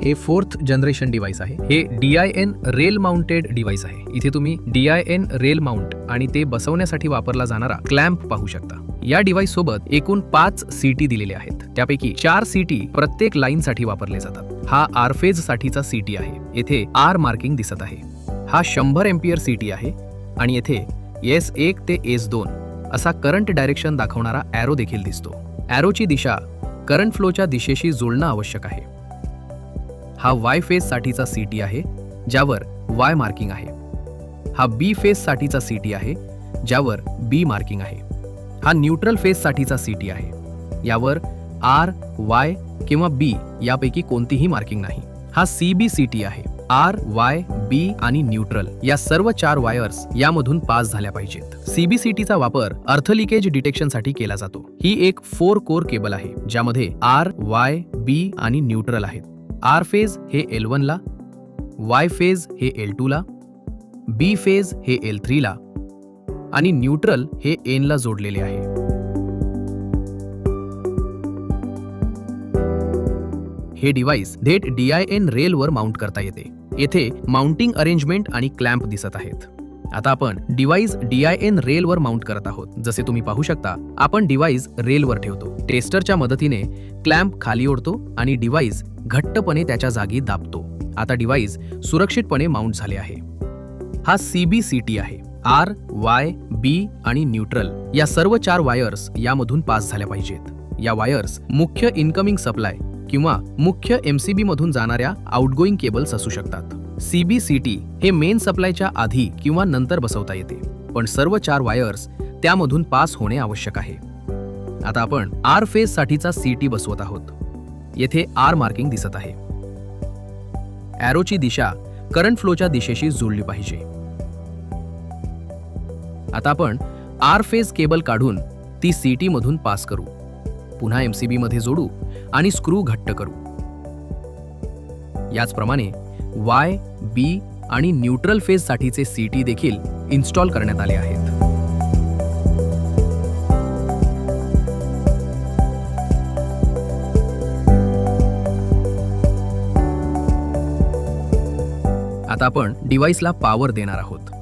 हे 4th generation device आहे. हे DIN रेल माउंटेड डिव्हाइस आहे. इथे तुम्ही DIN रेल माउंट आणि ते बसवण्यासाठी वापरला जाणारा क्लॅम्प पाहू शकता. या डिव्हाइस सोबत एकूण 5 CT दिलेले आहेत. त्यापैकी 4 CT प्रत्येक लाईन साठी वापरले जातात. हा R फेज साठीचा CT आहे. येथे R मार्किंग दिसत आहे. हा 100 एम्पियर CT आहे आणि येथे S1 ते S2 असा करंट डायरेक्शन दाखवणारा ॲरो देखील दिसतो. ॲरोची दिशा करंट फ्लोच्या दिशेशी जुळणं आवश्यक आहे. हा Y फेज साठीचा CT आहे ज्यावर Y मार्किंग आहे. हा B फेज साठीचा CT आहे ज्यावर B मार्किंग आहे. हा न्यूट्रल फेज साठीचा CT आहे. यावर R, Y किंवा B यापैकी कोणतीही मार्किंग नाही. हा CB CT आहे. R, Y, B आणि न्यूट्रल या सर्व 4 वायर्स यामधून पास झाल्या पाहिजेत. CB CT चा वापर अर्थ लिकेज डिटेक्शनसाठी केला जातो. ही एक 4 कोर केबल आहे ज्यामध्ये R, Y, B आणि न्यूट्रल आहेत. R फेज हे L1 ला, Y फेज हे L2 ला, B फेज हे L3 ला आणि न्यूट्रल हे N ला जोडलेले आहे. हे डिव्हाइस थेट DIN रेलवर माउंट करता येते. येथे माउंटिंग अरेंजमेंट आणि क्लॅम्प दिसत आहेत. आता आपण डिव्हाइस DIN रेलवर माउंट करत आहोत. जसे तुम्ही पाहू शकता, आपण डिव्हाइस रेलवर ठेवतो. टेस्टरच्या मदतीने क्लॅम्प खाली ओढतो आणि डिव्हाइस घट्टपणे त्याच्या जागी दाबतो. आता डिव्हाइस सुरक्षितपणे माउंट झाले आहे. हा CB CT आहे. R, Y, B आणि न्यूट्रल या सर्व 4 वायर्स यामधून पास झाल्या पाहिजेत. या वायर्स मुख्य इनकमिंग सप्लाय किंवा मुख्य MCB मधून जाणाऱ्या आउटगोइंग केबल्स असू शकतात. CB CT हे मेन सप्लायच्या आधी किंवा नंतर बसवता येते, पण सर्व 4 वायर्स त्यामधून पास होणे आवश्यक आहे. आता आपण R फेज साठीचा CT बसवत आहोत. येथे R मार्किंग दिसत आहे. ॲरोची दिशा करंट फ्लोच्या दिशेशी जुळली पाहिजे. आता आपण R फेज केबल काढून ती CT मधून पास करू. पुन्हा MCB मध्ये जोडू आणि स्क्रू घट्ट करू. याचप्रमाणे Y, B आणि न्यूट्रल फेज साठीचे CT देखील इन्स्टॉल करण्यात आले आहेत. आता आपण डिव्हाइसला पॉवर देणार आहोत.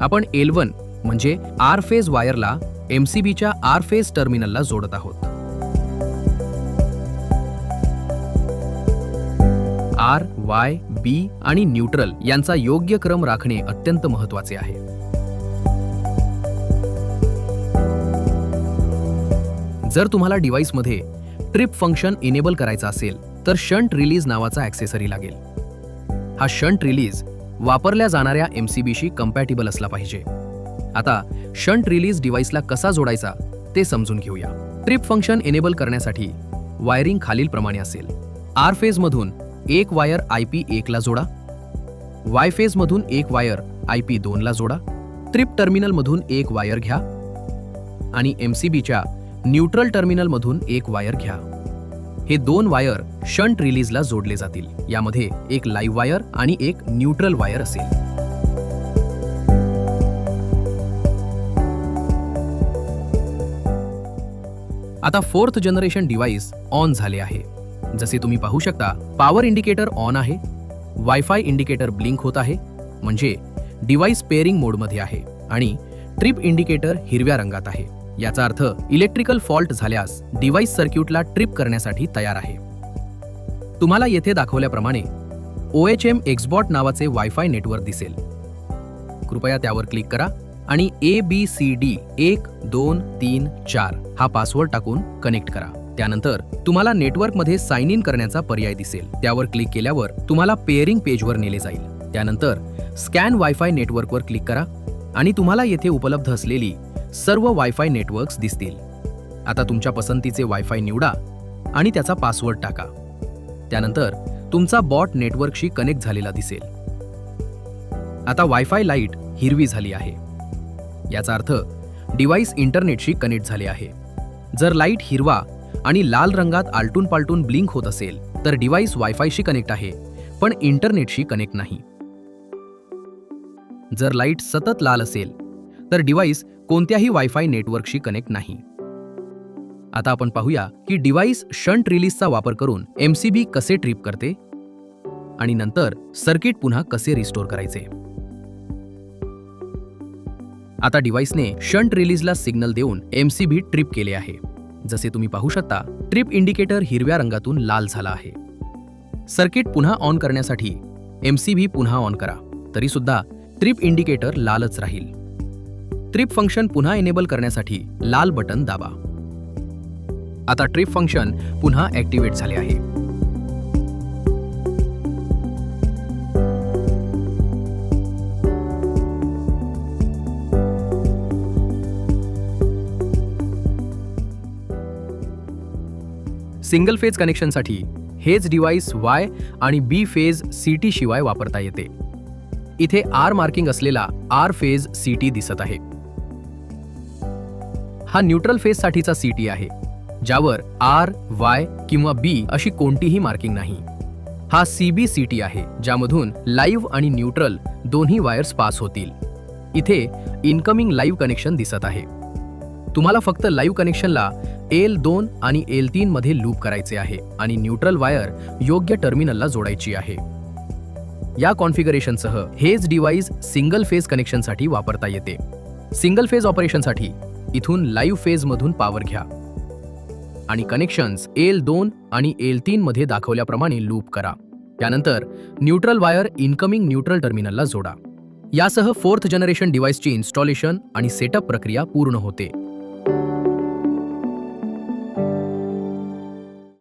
आपण L1 म्हणजे R फेज वायरला MCBच्या R फेज टर्मिनलला जोडत आहोत. R, Y, B आणि न्यूट्रल यांचा योग्य क्रम राखणे अत्यंत महत्त्वाचे आहे. जर तुम्हाला डिव्हाइसमध्ये ट्रिप फंक्शन इनेबल करायचा असेल तर शंट रिलीज नावाचा ॲक्सेसरी लागेल. हा शंट रिलीज वापरल्या जाणाऱ्या MCBशी कंपॅटिबल असला पाहिजे. आता शंट रिलीज डिव्हाइसला कसा जोडायचा ते समजून घेऊया. ट्रिप फंक्शन इनेबल करण्यासाठी वायरिंग खालीलप्रमाणे असेल. R फेज मधून एक वायर IP1 ला जोडा. Y फेज मधून एक वायर IP2 ला जोडा. ट्रिप टर्मिनल मधून एक वायर घ्या आणि MCBच्या न्यूट्रल टर्मिनल मधून एक वायर घ्या. हे 2 वायर शंट रिलीजला जोडले जातील. यामध्ये एक लाईव्ह वायर आणि एक न्यूट्रल वायर असेल. आता 4th जनरेशन डिव्हाइस ऑन झाले आहे. जसे तुम्ही पाहू शकता, पॉवर इंडिकेटर ऑन आहे. वायफाय इंडिकेटर ब्लिंक होत आहे, म्हणजे डिव्हाइस पेअरिंग मोडमध्ये आहे आणि ट्रिप इंडिकेटर हिरव्या रंगात आहे. याचा अर्थ इलेक्ट्रिकल फॉल्ट झाल्यास डिव्हाइस सर्किटला ट्रिप करण्यासाठी तयार आहे. तुम्हाला येथे दाखवल्याप्रमाणे OHM एक्सबॉट नावाचे वायफाय नेटवर्क दिसेल. कृपया त्यावर क्लिक करा आणि ABCD 1 2 3 4 हा पासवर्ड टाकून कनेक्ट करा. त्यानंतर तुम्हाला नेटवर्कमध्ये साइन इन करण्याचा पर्याय दिसेल. त्यावर क्लिक केल्यावर तुम्हाला पेअरिंग पेजवर नेले जाईल. त्यानंतर स्कॅन वायफाय नेटवर्कवर क्लिक करा आणि तुम्हाला येथे उपलब्ध असलेली सर्व वायफाय नेटवर्क्स दिसतील. आता तुमच्या पसंतीचे वायफाय निवडा आणि त्याचा पासवर्ड टाका. त्यानंतर तुमचा बॉट नेटवर्कशी कनेक्ट झालेला दिसेल. आता वायफाय लाईट हिरवी झाली आहे. याचा अर्थ डिव्हाइस इंटरनेटशी कनेक्ट झाले आहे. जर लाईट हिरवा आणि लाल रंगात आलटून पालटून ब्लिंक होत असेल तर डिव्हाइस वायफायशी कनेक्ट आहे पण इंटरनेटशी कनेक्ट नाही. जर लाईट सतत लाल असेल तर डिव्हाइस कोणत्याही वायफाय नेटवर्कशी कनेक्ट नाही. आता आपण पाहूया की डिव्हाइस शंट रिलीजचा वापर करून MCB कसे ट्रिप करते. आणि नंतर सर्किट पुन्हा कसे रिस्टोर करायचे. आता डिव्हाइसने शंट रिलीजला सिग्नल देऊन MCB ट्रिप केले आहे. जसे तुम्ही पाहू शकता, ट्रिप इंडिकेटर हिरव्या रंगातून लाल झाला आहे. सर्किट पुन्हा ऑन करण्यासाठी MCB पुन्हा ऑन करा, तरी सुद्धा ट्रिप इंडिकेटर लालच राहील. ट्रिप फंक्शन पुन्हा एनेबल करण्यासाठी लाल बटन दाबा. आता ट्रिप फंक्शन पुन्हा ॲक्टिवेट झाले आहे. सिंगल फेज कनेक्शनसाठी हेच डिव्हाइस Y आणि B फेज CT शिवाय वापरता येते. इथे R मार्किंग असलेला R फेज CT दिसत आहे. हा न्यूट्रल फेज साठीचा CT आहे, ज्यावर R, Y किंवा B अशी कोणतीही मार्किंग नाही. हा CB CT आहे, ज्यामधून लाईव्ह आणि न्यूट्रल दोन्ही वायर्स पास होतील. इथे इनकमिंग लाईव्ह कनेक्शन दिसत आहे. तुम्हाला फक्त लाईव्ह कनेक्शनला L2 आणि L3 मध्ये लूप करायचे आहे आणि न्यूट्रल वायर योग्य टर्मिनलला जोडायची आहे. या कॉन्फिगरेशनसह हेच डिव्हाइस सिंगल फेज कनेक्शनसाठी वापरता येते. सिंगल फेज ऑपरेशनसाठी इथून लाईव्ह फेजमधून पॉवर घ्या आणि कनेक्शन्स L2 आणि L3 मध्ये दाखवल्याप्रमाणे लूप करा. त्यानंतर न्यूट्रल वायर इनकमिंग न्यूट्रल टर्मिनलला जोडा. यासह 4th जनरेशन डिव्हाइसची इन्स्टॉलेशन आणि सेटअप प्रक्रिया पूर्ण होते.